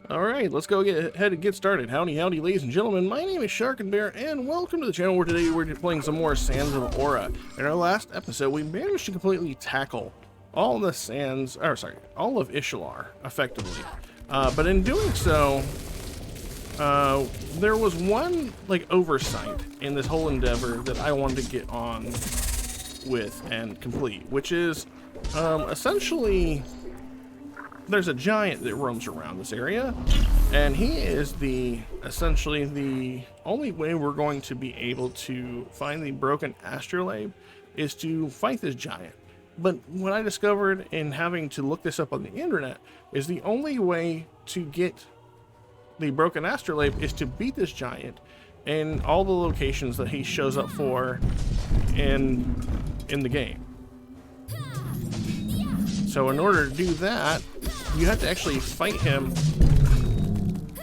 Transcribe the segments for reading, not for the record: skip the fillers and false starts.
Alright, let's go ahead and get started. Howdy, howdy, ladies and gentlemen. My name is Sharkinbear, and welcome to the channel where today we're playing some more Sands of Aura. In our last episode, we managed to completely tackle all the sands, all of Ishular, effectively. But in doing so, there was one, oversight in this whole endeavor that I wanted to get on with and complete, which is, essentially, there's a giant that roams around this area, and he is essentially the only way we're going to be able to find the broken astrolabe is to fight this giant. But what I discovered in having to look this up on the internet is the only way to get the broken astrolabe is to beat this giant in all the locations that he shows up for in the game. So in order to do that, you have to actually fight him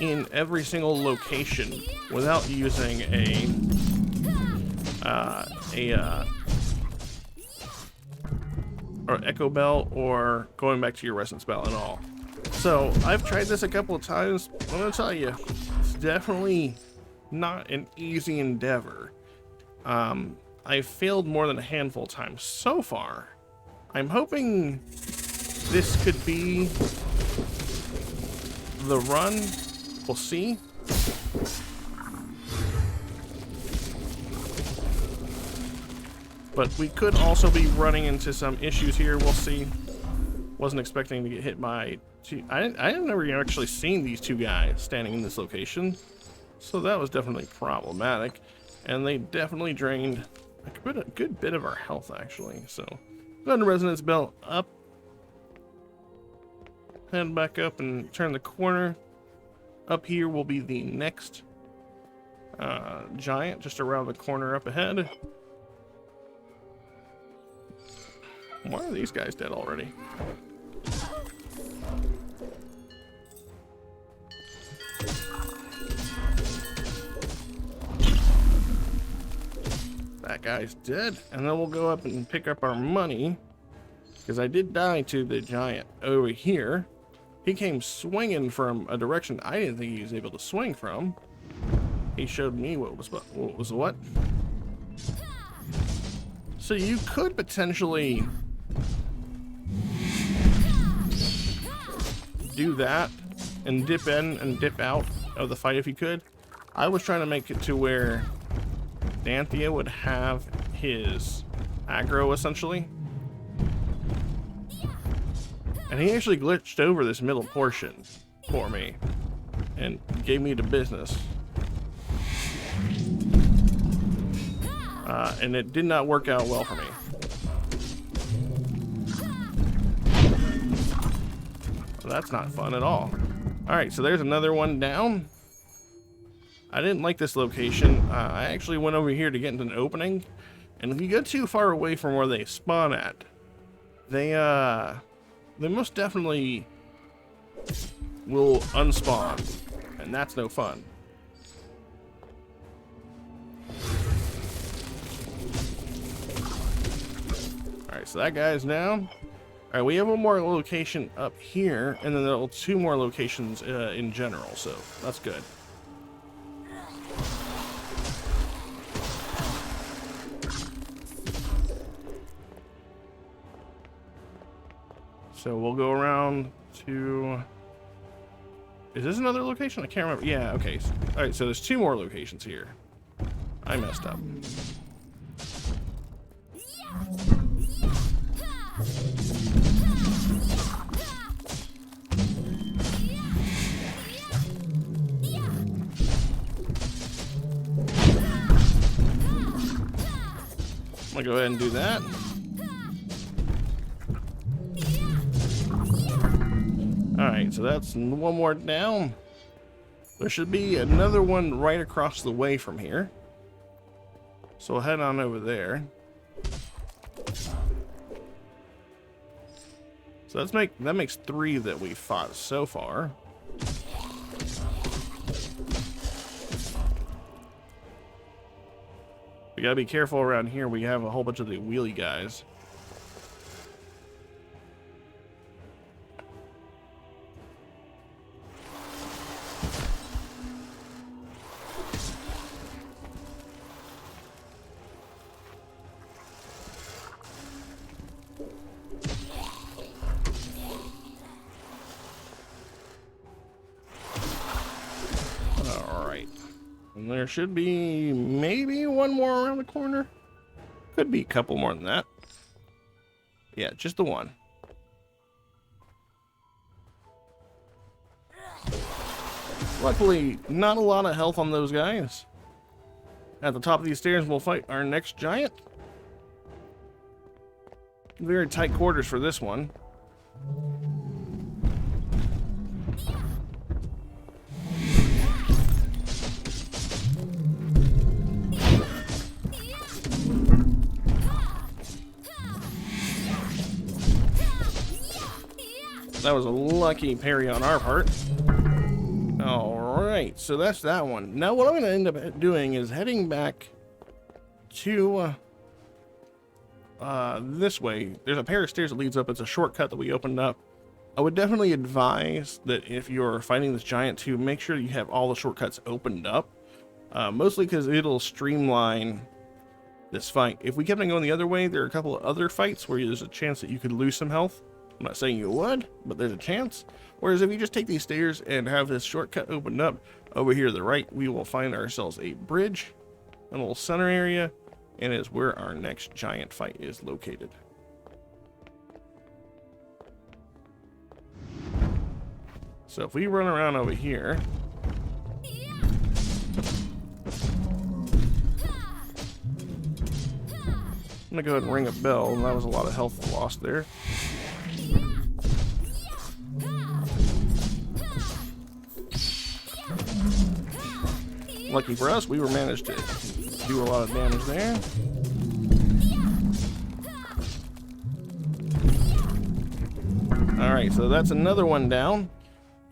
in every single location without using or echo bell or going back to your resonance bell at all. So I've tried this a couple of times. I'm gonna tell you, it's definitely not an easy endeavor. I've failed more than a handful of times so far. I'm hoping this could be the run. We'll see. But we could also be running into some issues here. We'll see. Wasn't expecting to get hit by two. I never actually seen these two guys standing in this location, so that was definitely problematic. And they definitely drained a good bit of our health, actually. So, go to resonance bell up. Head back up and turn the corner. Up here will be the next giant, just around the corner up ahead. Why are these guys dead already? That guy's dead. And then we'll go up and pick up our money, because I did die to the giant over here. He came swinging from a direction I didn't think he was able to swing from. He showed me what was what. So you could potentially do that and dip in and dip out of the fight if you could. I was trying to make it to where Danthea would have his aggro, essentially. And he actually glitched over this middle portion for me and gave me the business. And it did not work out well for me. So that's not fun at all. Alright, so there's another one down. I didn't like this location. I actually went over here to get into an opening. And if you go too far away from where they spawn at, they most definitely will unspawn, and that's no fun. Alright, so that guy's down. Alright, we have one more location up here, and then there are two more locations in general, so that's good. So we'll go around to... Is this another location? I can't remember. Yeah, okay. Alright, so there's two more locations here. I messed up. I'm gonna go ahead and do that. Alright, so that's one more down. There should be another one right across the way from here. So we'll head on over there. So that makes 3 that we fought so far. We gotta be careful around here. We have a whole bunch of the wheelie guys. And there should be maybe one more around the corner. Could be a couple more than that. Yeah, just the one. Luckily, not a lot of health on those guys. At the top of these stairs, we'll fight our next giant. Very tight quarters for this one. That was a lucky parry on our part. Alright, so that's that one. Now what I'm going to end up doing is heading back to this way. There's a pair of stairs that leads up. It's a shortcut that we opened up. I would definitely advise that if you're fighting this giant to make sure you have all the shortcuts opened up. Mostly because it'll streamline this fight. If we kept on going the other way, there are a couple of other fights where there's a chance that you could lose some health. I'm not saying you would, but there's a chance. Whereas if you just take these stairs and have this shortcut opened up, over here to the right, we will find ourselves a bridge, a little center area, and is where our next giant fight is located. So if we run around over here, I'm gonna go ahead and ring a bell, and that was a lot of health lost there. Lucky for us, we were managed to do a lot of damage there. Alright, so that's another one down.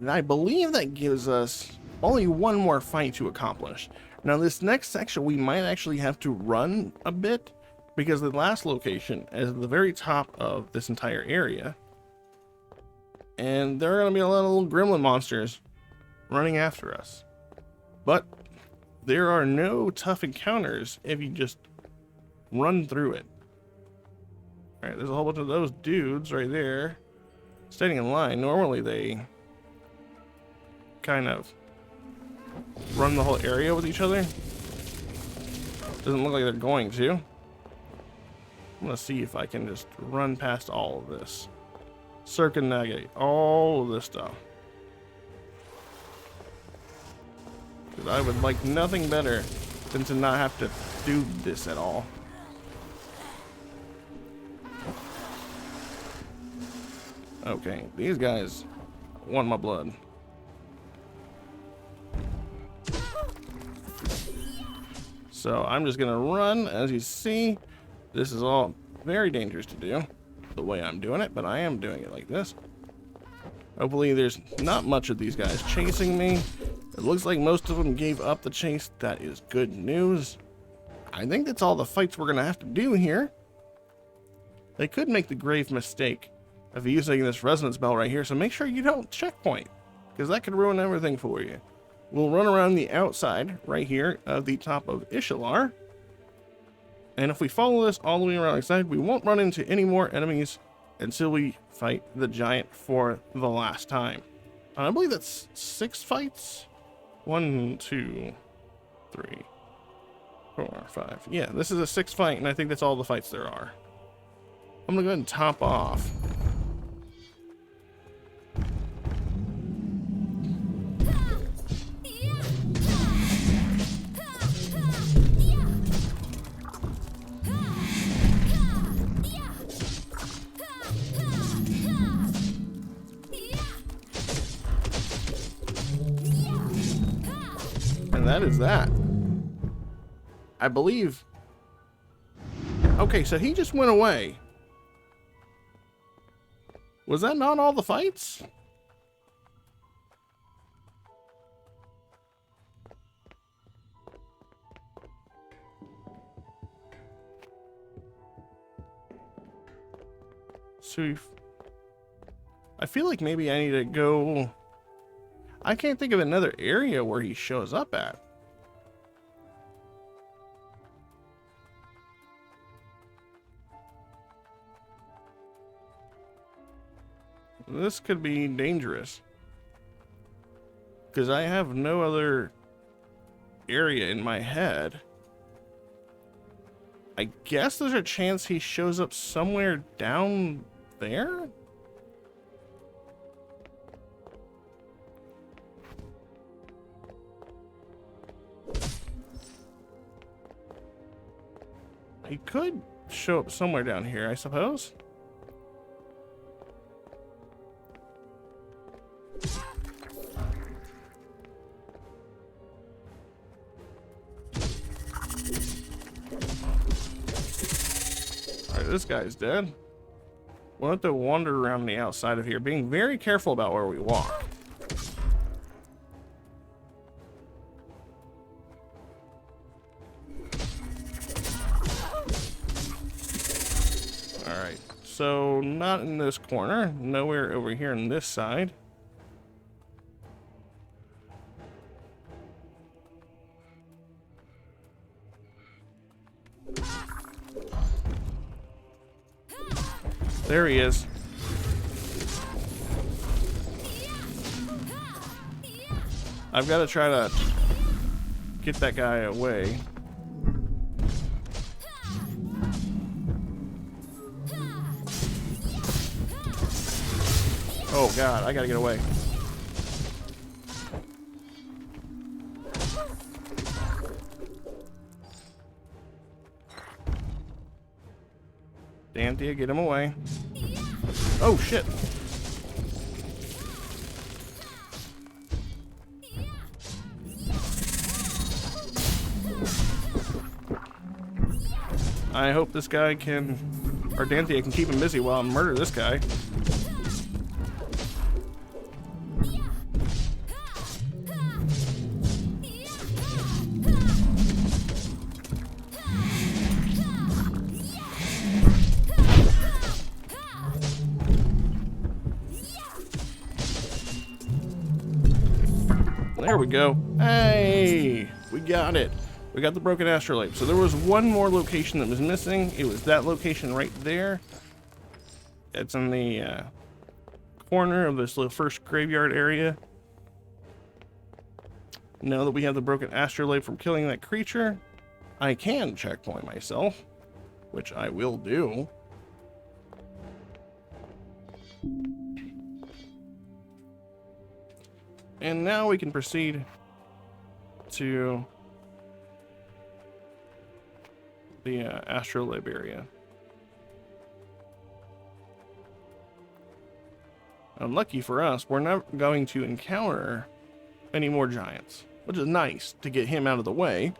And I believe that gives us only one more fight to accomplish. Now this next section we might actually have to run a bit, because the last location is at the very top of this entire area. And there are going to be a lot of little gremlin monsters running after us. But there are no tough encounters if you just run through it. Alright, there's a whole bunch of those dudes right there standing in line. Normally they kind of run the whole area with each other. Doesn't look like they're going to. I'm gonna see if I can just run past all of this. Circumnavigate all of this stuff. Because I would like nothing better than to not have to do this at all. Okay, these guys want my blood. So I'm just gonna run. As you see, this is all very dangerous to do the way I'm doing it, but I am doing it like this. Hopefully there's not much of these guys chasing me. It looks like most of them gave up the chase. That is good news. I think that's all the fights we're gonna have to do here. They could make the grave mistake of using this resonance bell right here, so make sure you don't checkpoint, because that could ruin everything for you. We'll run around the outside right here of the top of Ishular. And if we follow this all the way around the side, we won't run into any more enemies until we fight the giant for the last time. I believe that's 6 fights. 1, 2, 3, 4, 5. Yeah, this is a 6th fight, and I think that's all the fights there are. I'm gonna go ahead and top off. And that is that. I believe. Okay, so he just went away. Was that not all the fights? So I feel like maybe I need to go. I can't think of another area where he shows up at. This could be dangerous, because I have no other area in my head. I guess there's a chance he shows up somewhere down there? He could show up somewhere down here, I suppose. Alright, this guy's dead. We'll have to wander around the outside of here, being very careful about where we walk. Alright, so not in this corner, nowhere over here on this side. There he is. I've got to try to get that guy away. Oh god, I gotta get away. Dantia, get him away. Oh shit. I hope this guy can, or Dantia can keep him busy while I murder this guy. There we go. Hey, we got it. We got the broken astrolabe. So there was one more location that was missing. It was that location right there. It's in the corner of this little first graveyard area. Now that we have the broken astrolabe from killing that creature, I can checkpoint myself, which I will do. And now we can proceed to the astrolabe area. Unlucky for us, we're not going to encounter any more giants, which is nice to get him out of the way.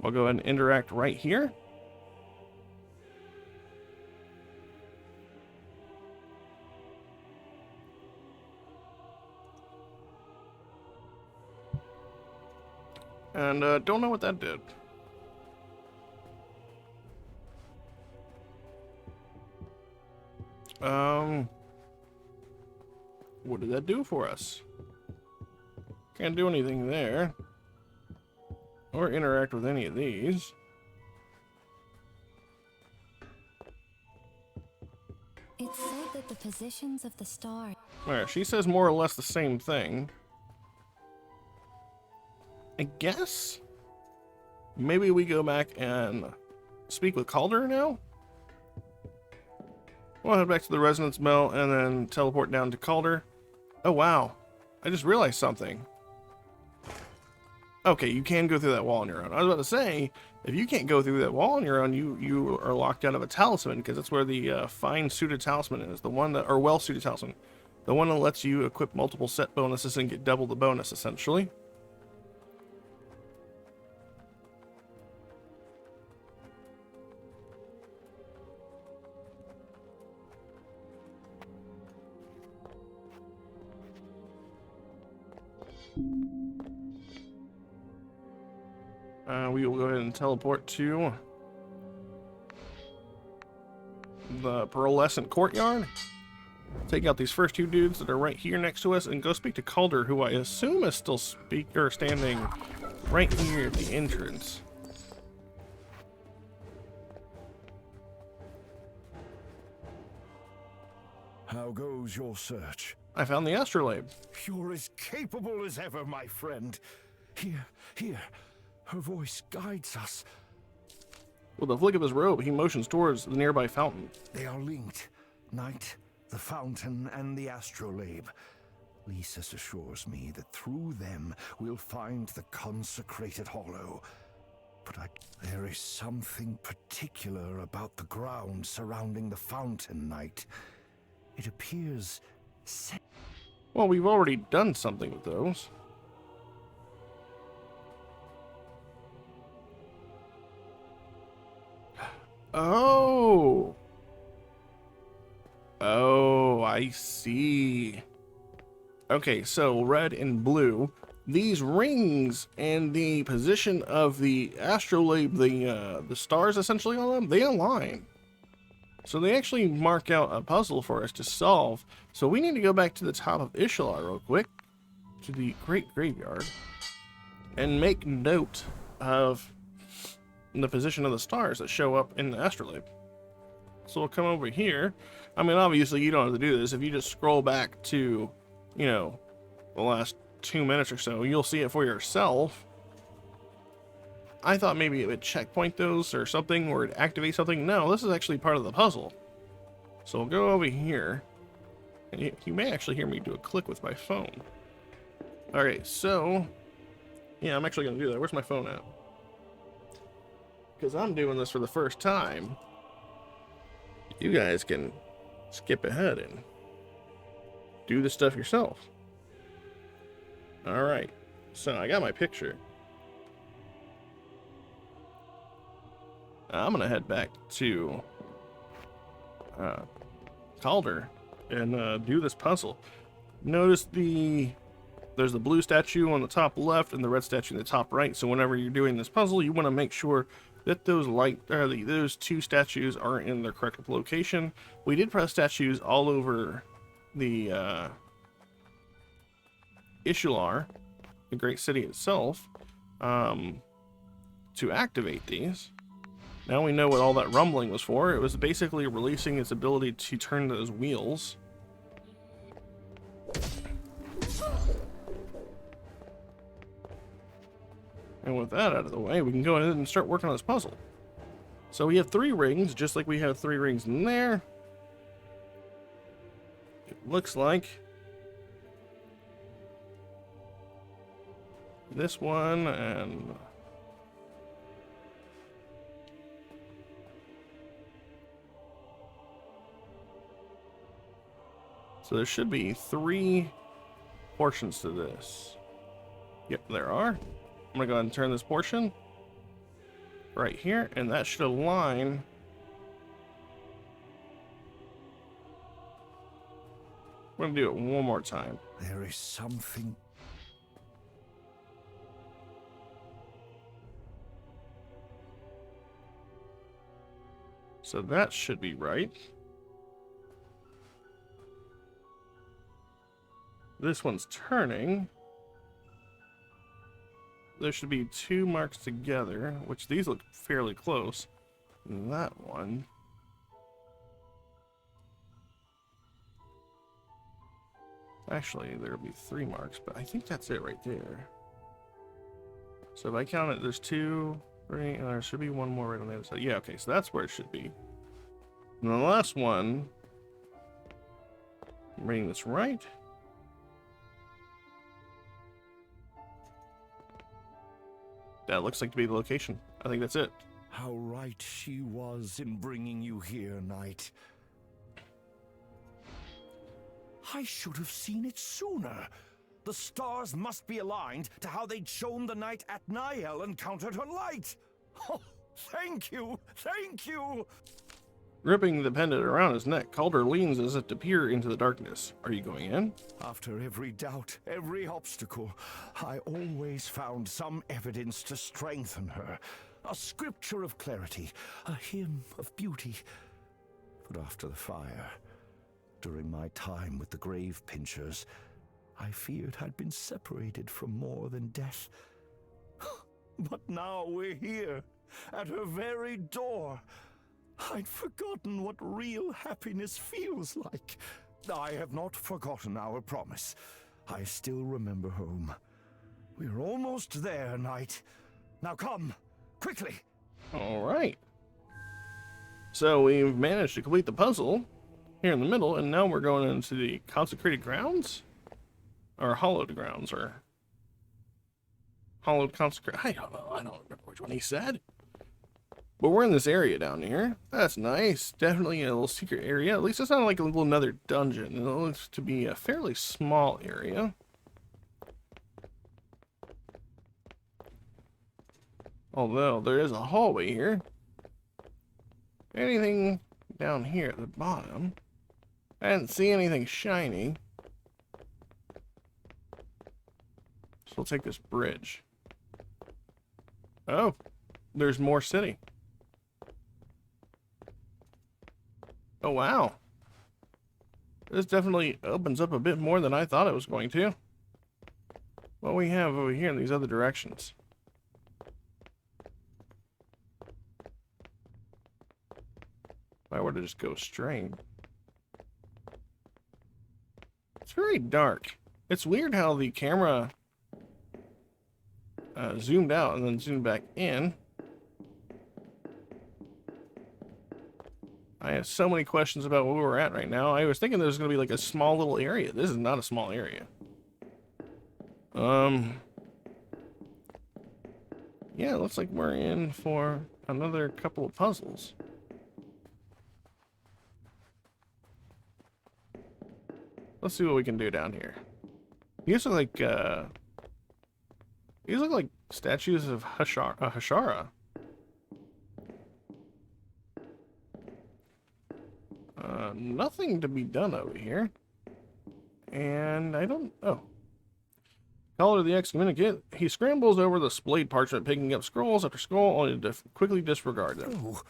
We'll go ahead and interact right here. And don't know what that did. What did that do for us? Can't do anything there. Or interact with any of these. It said that the positions of the stars. Alright, she says more or less the same thing. I guess maybe we go back and speak with Calder now. We'll head back to the Resonance Mill and then teleport down to Calder. Oh wow, I just realized something. Okay, you can go through that wall on your own. I was about to say, if you can't go through that wall on your own, you are locked out of a talisman, because that's where the fine suited talisman is. The one that, or well suited talisman. The one that lets you equip multiple set bonuses and get double the bonus, essentially. We will go ahead and teleport to the Pearlescent Courtyard. Take out these first two dudes that are right here next to us and go speak to Calder, who I assume is still standing right here at the entrance. How goes your search? I found the astrolabe. You're as capable as ever, my friend. Here. Her voice guides us. With a flick of his robe, he motions towards the nearby fountain. They are linked. Night, the fountain, and the astrolabe. Lysis assures me that through them we'll find the consecrated hollow. But there is something particular about the ground surrounding the fountain, Knight. It appears... Well, we've already done something with those. Oh! Oh, I see. Okay, so red and blue. These rings and the position of the astrolabe, the stars essentially on them, they align. So they actually mark out a puzzle for us to solve. So we need to go back to the top of Ishular real quick, to the Great Graveyard, and make note of the position of the stars that show up in the astrolabe. So we'll come over here. I mean, obviously you don't have to do this. If you just scroll back to, you know, the last 2 minutes or so, you'll see it for yourself. I thought maybe it would checkpoint those or something, or it'd activate something. No, this is actually part of the puzzle. So we'll go over here, and you may actually hear me do a click with my phone. Alright, so yeah, I'm actually gonna do that. Where's my phone at? Because I'm doing this for the first time. You guys can skip ahead and do the stuff yourself. Alright, so I got my picture. I'm gonna head back to Calder and do this puzzle. Notice there's the blue statue on the top left and the red statue in the top right. So whenever you're doing this puzzle, you want to make sure that those two statues are in their correct location. We did press statues all over the Ishular, the great city itself, to activate these. Now we know what all that rumbling was for. It was basically releasing its ability to turn those wheels. And with that out of the way, we can go ahead and start working on this puzzle. So we have 3 rings, just like we have 3 rings in there. It looks like this one and so there should be 3 portions to this. Yep, there are. I'm gonna go ahead and turn this portion right here, and that should align. We're gonna do it one more time. There is something. So that should be right. This one's turning. There should be 2 marks together, which these look fairly close. And that one. Actually, there'll be 3 marks, but I think that's it right there. So if I count it, there's 2, 3, and there should be 1 more right on the other side. Yeah, okay, so that's where it should be. And the last one, I'm reading this right. That looks like to be the location. I think that's it. How right she was in bringing you here, Knight. I should have seen it sooner. The stars must be aligned to how they'd shown the night at Niel encountered her light. Oh, thank you, thank you. Gripping the pendant around his neck, Calder leans as if to peer into the darkness. Are you going in? After every doubt, every obstacle, I always found some evidence to strengthen her. A scripture of clarity, a hymn of beauty. But after the fire, during my time with the grave pinchers, I feared I'd been separated from more than death. But now we're here, at her very door. I'd forgotten what real happiness feels like. I have not forgotten our promise. I still remember home. We're almost there, Knight. Now come, quickly. All right. So we've managed to complete the puzzle here in the middle, and now we're going into the consecrated grounds? Or hallowed grounds, or hallowed consecrated. I don't know. I don't remember which one he said. But we're in this area down here. That's nice. Definitely a little secret area. At least it's not like a little another dungeon. It looks to be a fairly small area. Although there is a hallway here. Anything down here at the bottom? I didn't see anything shiny. So we'll take this bridge. Oh, there's more city. Oh, wow. This definitely opens up a bit more than I thought it was going to. What we have over here in these other directions. If I were to just go straight. It's very dark. It's weird how the camera zoomed out and then zoomed back in. I have so many questions about where we're at right now. I was thinking there was going to be like a small little area. This is not a small area. Yeah, it looks like we're in for another couple of puzzles. Let's see what we can do down here. These look like statues of Hashara. Nothing to be done over here. And I don't... Oh. Caller the excommunicate. He scrambles over the splayed parchment, picking up scrolls after scroll, only to quickly disregard them. Oh,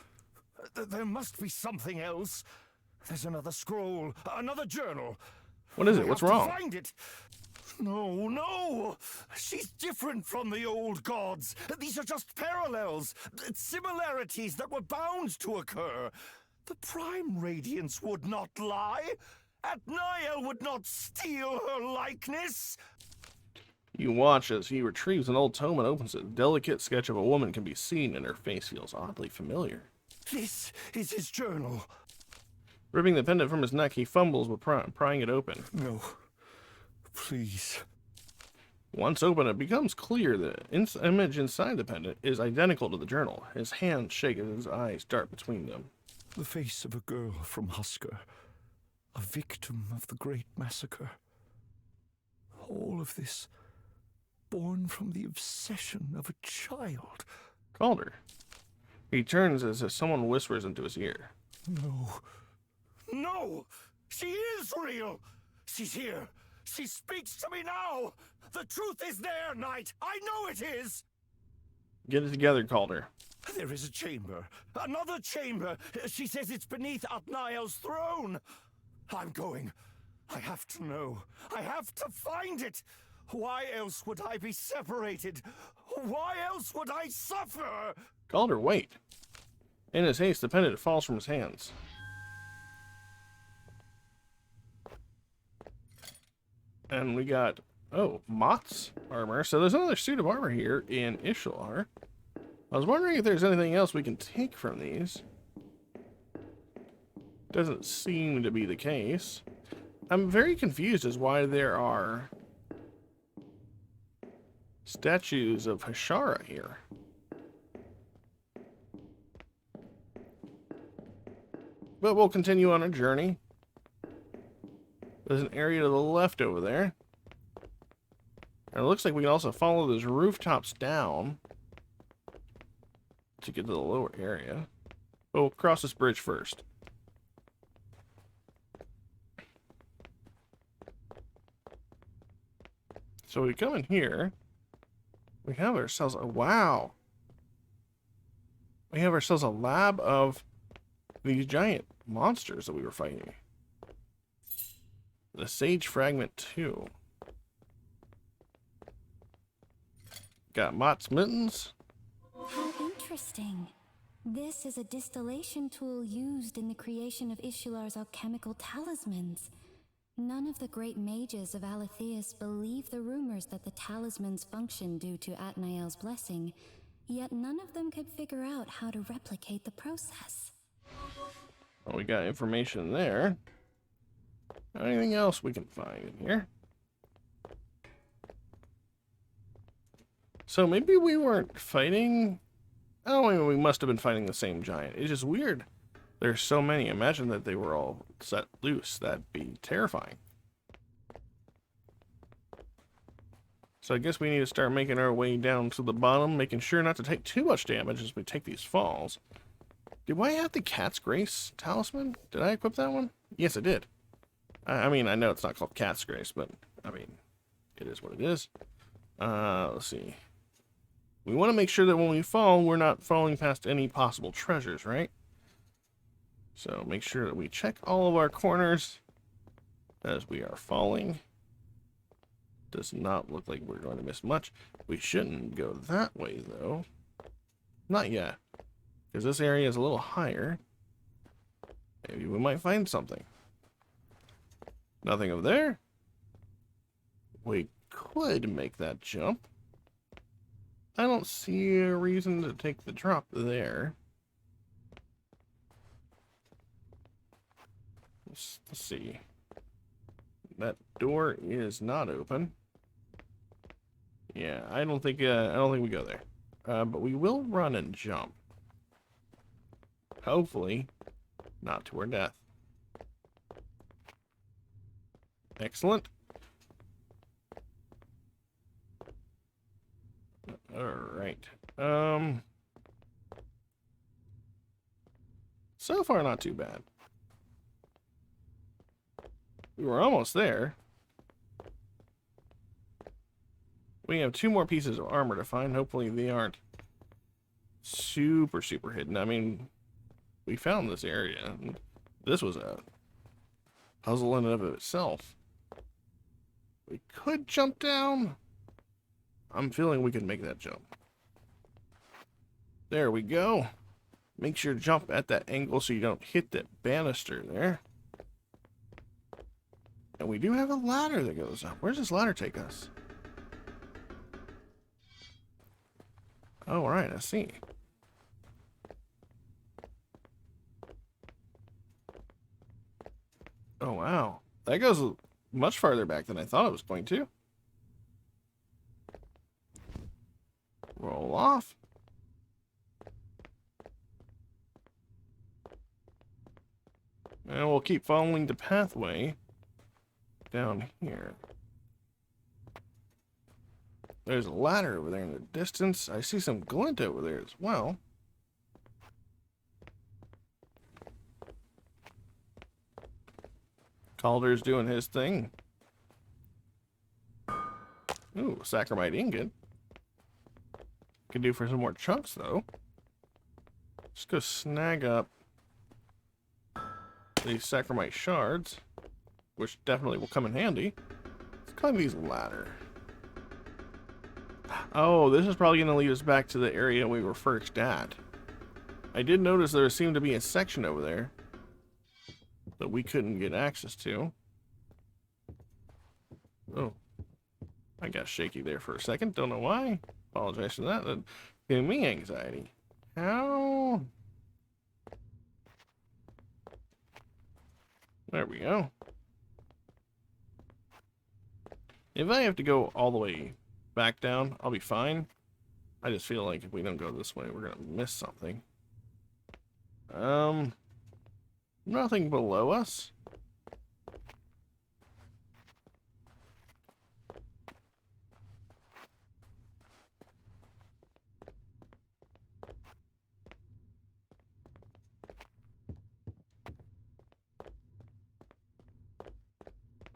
there must be something else. There's another scroll, another journal. What is it? What's wrong? Find it. No, no! She's different from the old gods. These are just parallels, similarities that were bound to occur. The Prime Radiance would not lie. Atniel would not steal her likeness. You watch as he retrieves an old tome and opens it. A delicate sketch of a woman can be seen, and her face feels oddly familiar. This is his journal. Ripping the pendant from his neck, he fumbles with prying it open. No. Please. Once open, it becomes clear that the image inside the pendant is identical to the journal. His hands shake as his eyes dart between them. The face of a girl from Husker, a victim of the Great Massacre. All of this born from the obsession of a child. Calder. He turns as if someone whispers into his ear. No. No! She is real! She's here! She speaks to me now! The truth is there, Knight! I know it is! Get it together, Calder. There is a chamber. Another chamber. She says it's beneath Atniel's throne. I'm going. I have to know. I have to find it. Why else would I be separated? Why else would I suffer? Calder, wait. In his haste, the pendant falls from his hands. And we got, oh, Mott's armor. So there's another suit of armor here in Ishular. I was wondering if there's anything else we can take from these. Doesn't seem to be the case. I'm very confused as why there are statues of Hashara here. But we'll continue on our journey. There's an area to the left over there. And it looks like we can also follow those rooftops down to get to the lower area. But we'll cross this bridge first. So we come in here. We have ourselves a... Wow! We have ourselves a lab of these giant monsters that we were fighting. The Sage Fragment 2. Got Mott's mittens. How interesting. This is a distillation tool used in the creation of Ishular's alchemical talismans. None of the great mages of Aletheus believe the rumors that the talismans function due to Atnael's blessing, yet none of them could figure out how to replicate the process. Well, we got information there. Anything else we can find in here? So maybe we weren't fighting... Oh, I mean, we must have been fighting the same giant. It's just weird. There's so many. Imagine that they were all set loose. That'd be terrifying. So I guess we need to start making our way down to the bottom, making sure not to take too much damage as we take these falls. Do I have the Cat's Grace talisman? Did I equip that one? Yes, I did. I mean, I know it's not called Cat's Grace, but, I mean, it is what it is. Let's see. We want to make sure that when we fall, we're not falling past any possible treasures, right? So make sure that we check all of our corners as we are falling. Does not look like we're going to miss much. We shouldn't go that way, though. Not yet. Because this area is a little higher. Maybe we might find something. Nothing over there. We could make that jump. I don't see a reason to take the drop there. Let's see. That door is not open. Yeah, I don't think we go there. But we will run and jump. Hopefully, not to our death. Excellent. Alright. So far, not too bad. We were almost there. We have 2 more pieces of armor to find. Hopefully they aren't super hidden. I mean, we found this area. And this was a puzzle in and of itself. We could jump down. I'm feeling we can make that jump. There we go. Make sure to jump at that angle so you don't hit that banister there. And we do have a ladder that goes up. Where does this ladder take us? Oh, right, I see. Oh, wow. That goes much farther back than I thought it was going to. Roll off. And we'll keep following the pathway down here. There's a ladder over there in the distance. I see some glint over there as well. Calder's doing his thing. Ooh, Saccharomite ingot. Could do for some more chunks, though. Just go snag up these Saccharomite shards, which definitely will come in handy. Let's climb these ladder. Oh, this is probably going to lead us back to the area we were first at. I did notice there seemed to be a section over there that we couldn't get access to. Oh, I got shaky there for a second. Don't know why. Apologize for that. That gave me anxiety. How? There we go. If I have to go all the way back down, I'll be fine. I just feel like if we don't go this way, we're gonna miss something. Nothing below us.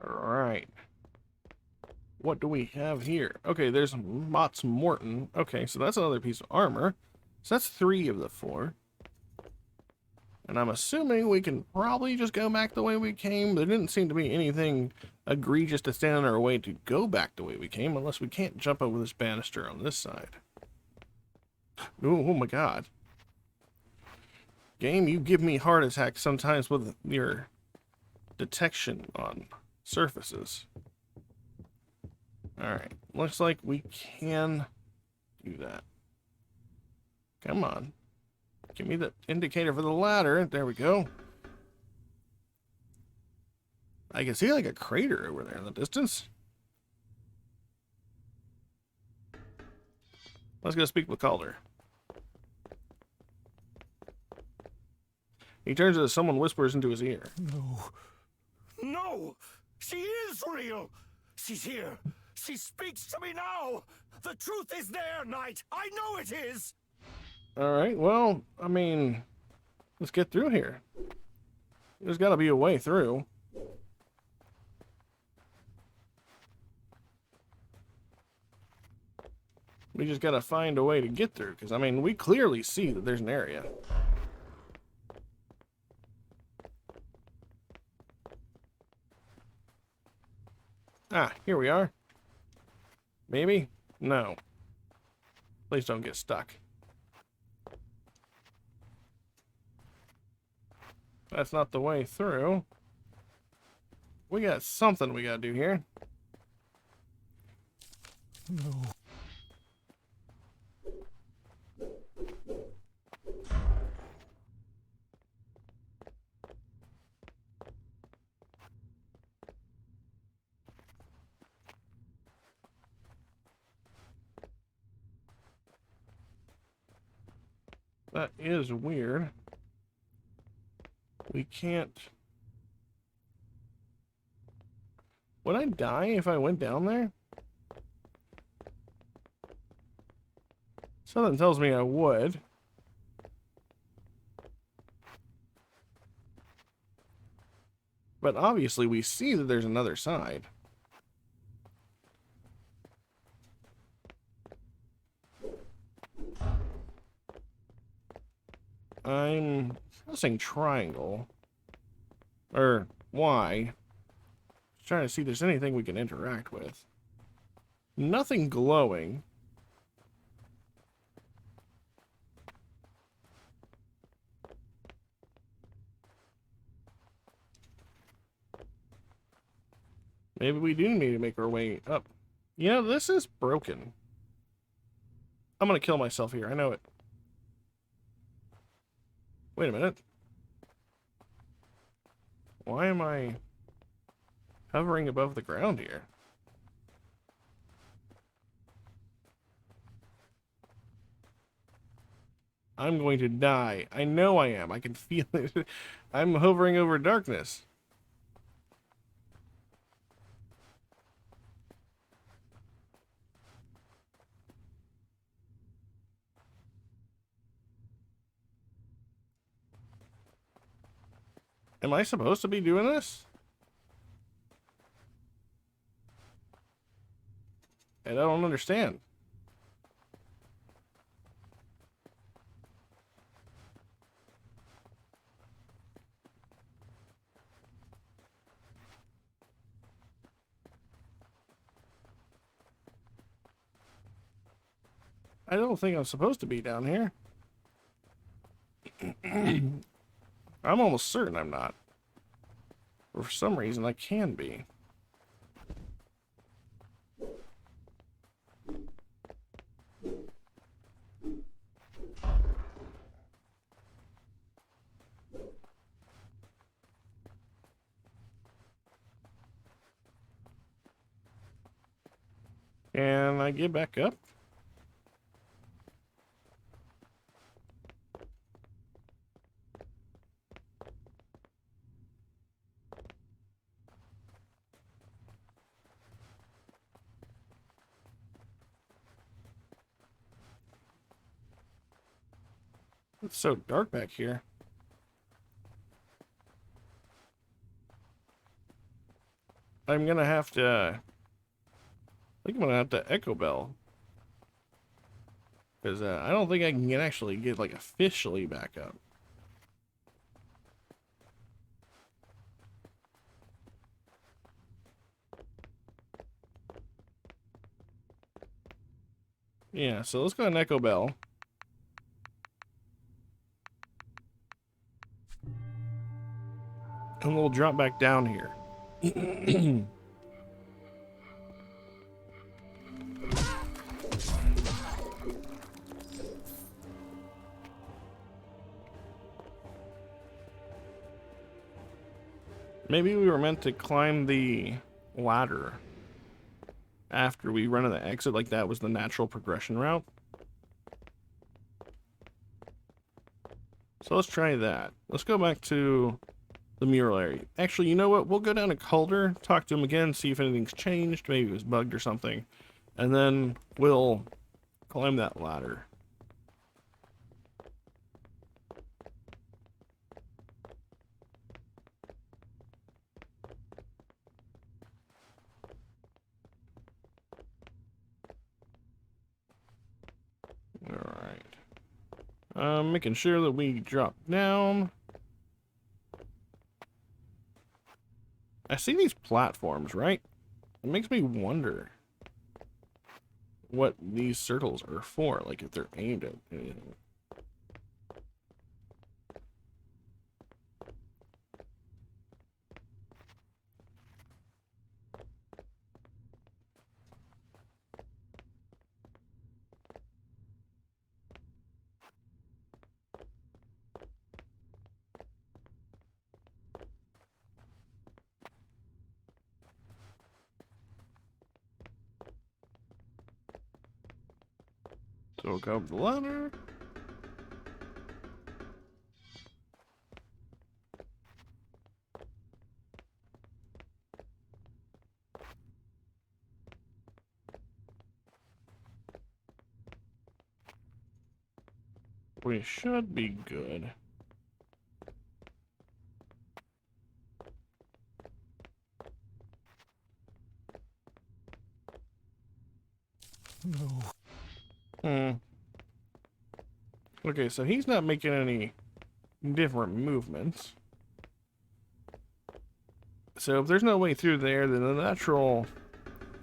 Alright. What do we have here? Okay, there's Mott's Morton. Okay, so that's another piece of armor. So that's 3 of the 4. And I'm assuming we can probably just go back the way we came. There didn't seem to be anything egregious to stand in our way to go back the way we came, unless we can't jump over this banister on this side. Ooh, oh my god. Game, you give me heart attacks sometimes with your detection on surfaces. Alright, looks like we can do that. Come on. Give me the indicator for the ladder. There we go. I can see like a crater over there in the distance. Let's go speak with Calder. He turns as someone whispers into his ear. No. No! She is real! She's here! She speaks to me now! The truth is there, Knight! I know it is! Alright, well, I mean, let's get through here. There's got to be a way through. We just got to find a way to get through, because, I mean, we clearly see that there's an area. Ah, here we are. Maybe? No. Please don't get stuck. That's not the way through. We got something we gotta do here. No. That is weird. We can't... Would I die if I went down there? Something tells me I would. But obviously we see that there's another side. I'm pressing triangle. Or Y. Just trying to see if there's anything we can interact with. Nothing glowing. Maybe we do need to make our way up. You know, this is broken. I'm gonna kill myself here. I know it. Wait a minute. Why am I hovering above the ground here? I'm going to die. I know I am. I can feel it. I'm hovering over darkness. Am I supposed to be doing this? And I don't understand. I don't think I'm supposed to be down here. I'm almost certain I'm not. But for some reason, I can be. Can I get back up? It's so dark back here. I'm gonna have to... I think I'm gonna have to echo bell. Because I don't think I can actually get, like, officially back up. Yeah, so let's go ahead and echo bell. And we'll drop back down here. Maybe we were meant to climb the ladder after we run to the exit, like that was the natural progression route. So let's try that. Let's go back to the mural area. Actually, you know what? We'll go down to Calder, talk to him again, see if anything's changed. Maybe it was bugged or something. And then we'll climb that ladder. Alright. Making sure that we drop down. I see these platforms, right? It makes me wonder what these circles are for, like if they're aimed at anything. So we'll go up the ladder. We should be good. No. Okay, so he's not making any different movements. So if there's no way through there, then the natural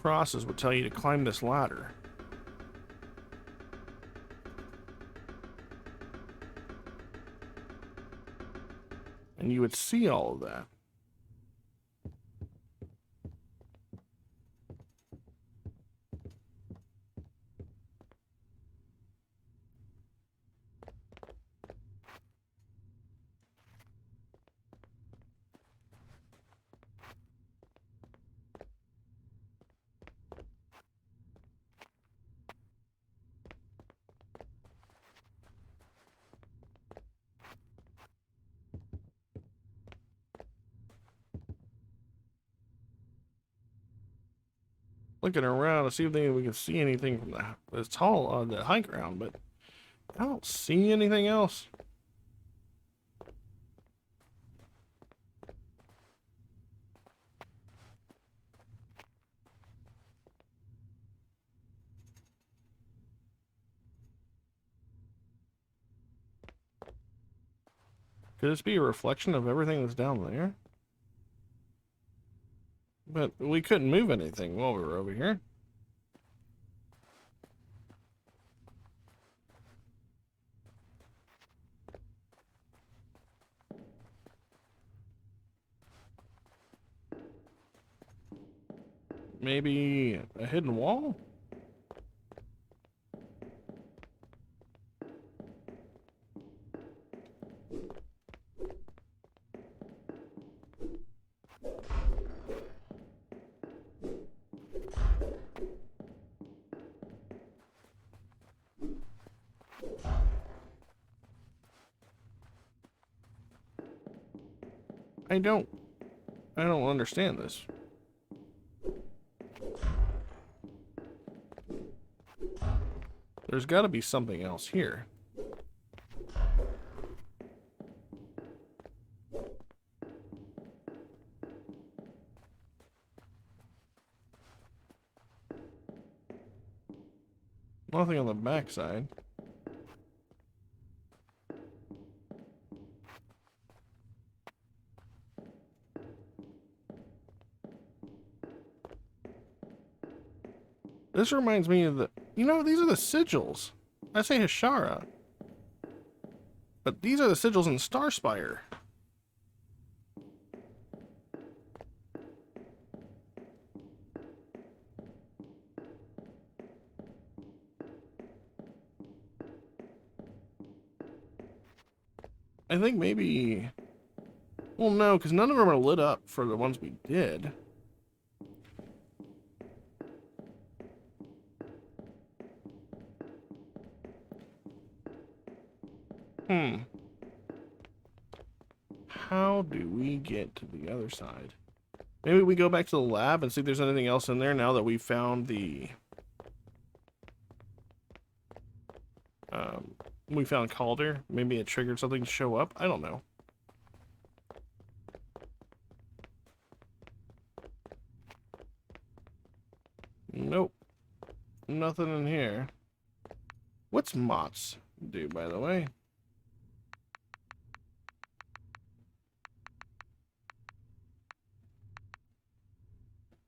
process would tell you to climb this ladder. And you would see all of that. Looking around to see if we can see anything from the high ground, but I don't see anything else. Could this be a reflection of everything that's down there? But we couldn't move anything while we were over here. Maybe a hidden wall? I don't understand this. There's got to be something else here. Nothing on the backside. This reminds me of these are the sigils. I say Hashara. But these are the sigils in Starspire. I think maybe... Well, no, because none of them are lit up for the ones we did. How do we get to the other side? Maybe we go back to the lab and see if there's anything else in there now that we found the... we found Calder. Maybe it triggered something to show up. I don't know. Nope. Nothing in here. What's Mott's do, by the way?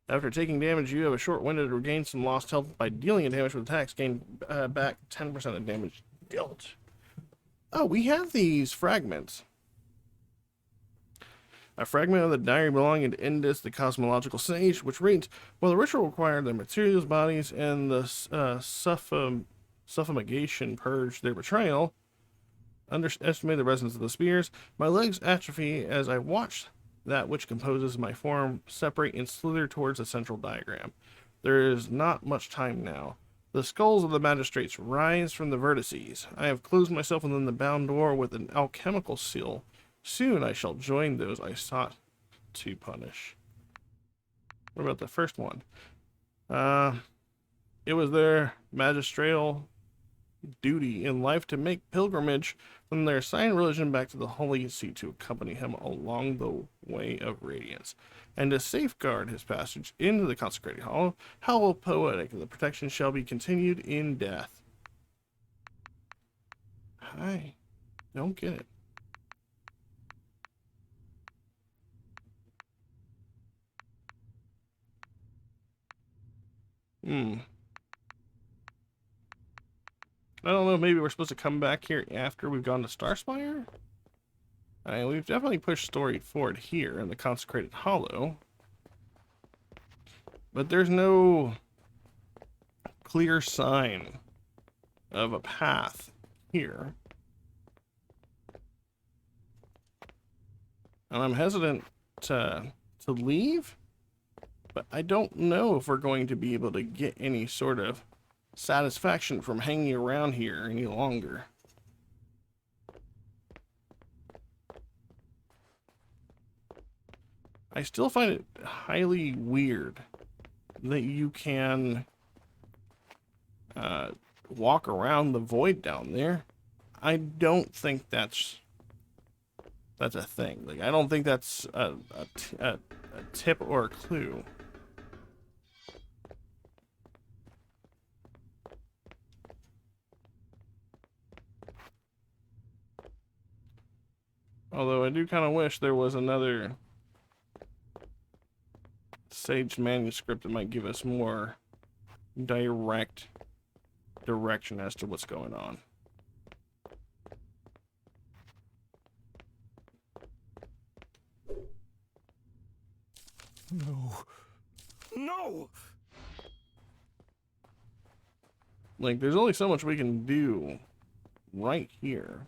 After taking damage, you have a short window to regain some lost health by dealing a damage with attacks. Gain back 10% of damage dealt. Oh, we have these fragments. A fragment of the diary belonging to Indus, the cosmological sage, which reads, while the ritual required their materials, bodies, and the suffumigation purged their betrayal, underestimate the resonance of the spears, my legs atrophy as I watch that which composes my form separate and slither towards the central diagram. There is not much time now. The skulls of the magistrates rise from the vertices. I have closed myself within the bound door with an alchemical seal. Soon I shall join those I sought to punish. What about the first one? It was their magistral duty in life to make pilgrimage from their assigned religion back to the Holy See to accompany him along the way of radiance, and to safeguard his passage into the consecrated hollow. How poetic! The protection shall be continued in death. I don't get it. I don't know, maybe we're supposed to come back here after we've gone to Starspire? I mean, we've definitely pushed story forward here in the Consecrated Hollow. But there's no clear sign of a path here. And I'm hesitant to leave, but I don't know if we're going to be able to get any sort of satisfaction from hanging around here any longer. I still find it highly weird that you can walk around the void down there. I don't think that's a thing. Like, I don't think that's a tip or a clue. Although I do kind of wish there was another Sage manuscript that might give us more direct direction as to what's going on. No. No! Like, there's only so much we can do right here.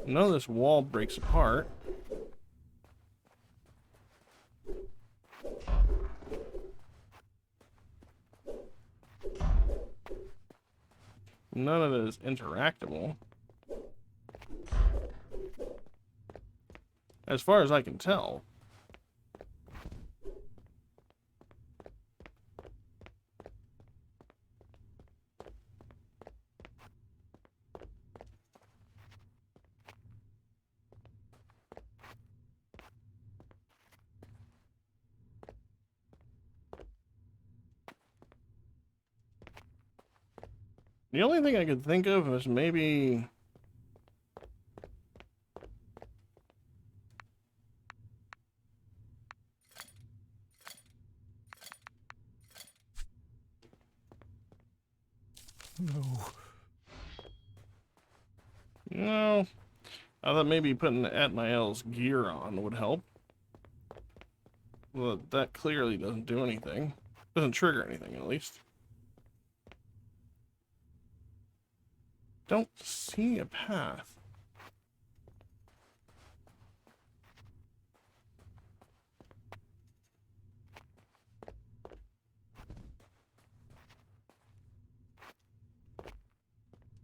None of this wall breaks apart. None of it is interactable. As far as I can tell. The only thing I could think of is maybe... No. No. I thought maybe putting Atmael's gear on would help. Well, that clearly doesn't do anything. Doesn't trigger anything, at least. don't see a path.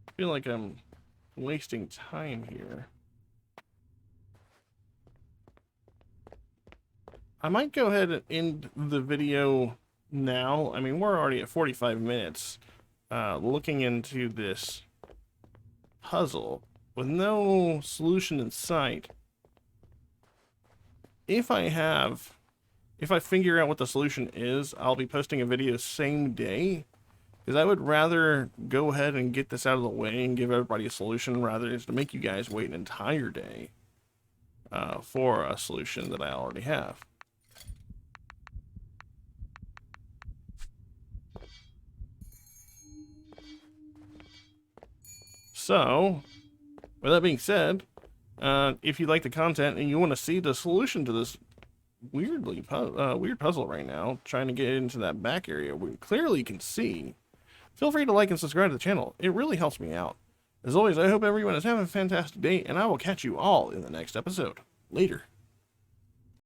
I feel like I'm wasting time here. I might go ahead and end the video now. I mean, we're already at 45 minutes looking into this puzzle with no solution in sight. If I figure out what the solution is, I'll be posting a video same day, because I would rather go ahead and get this out of the way and give everybody a solution rather than to make you guys wait an entire day for a solution that I already have. So, with that being said, if you like the content and you want to see the solution to this weird puzzle right now, trying to get into that back area we clearly can see, feel free to like and subscribe to the channel. It really helps me out. As always, I hope everyone is having a fantastic day, and I will catch you all in the next episode. Later.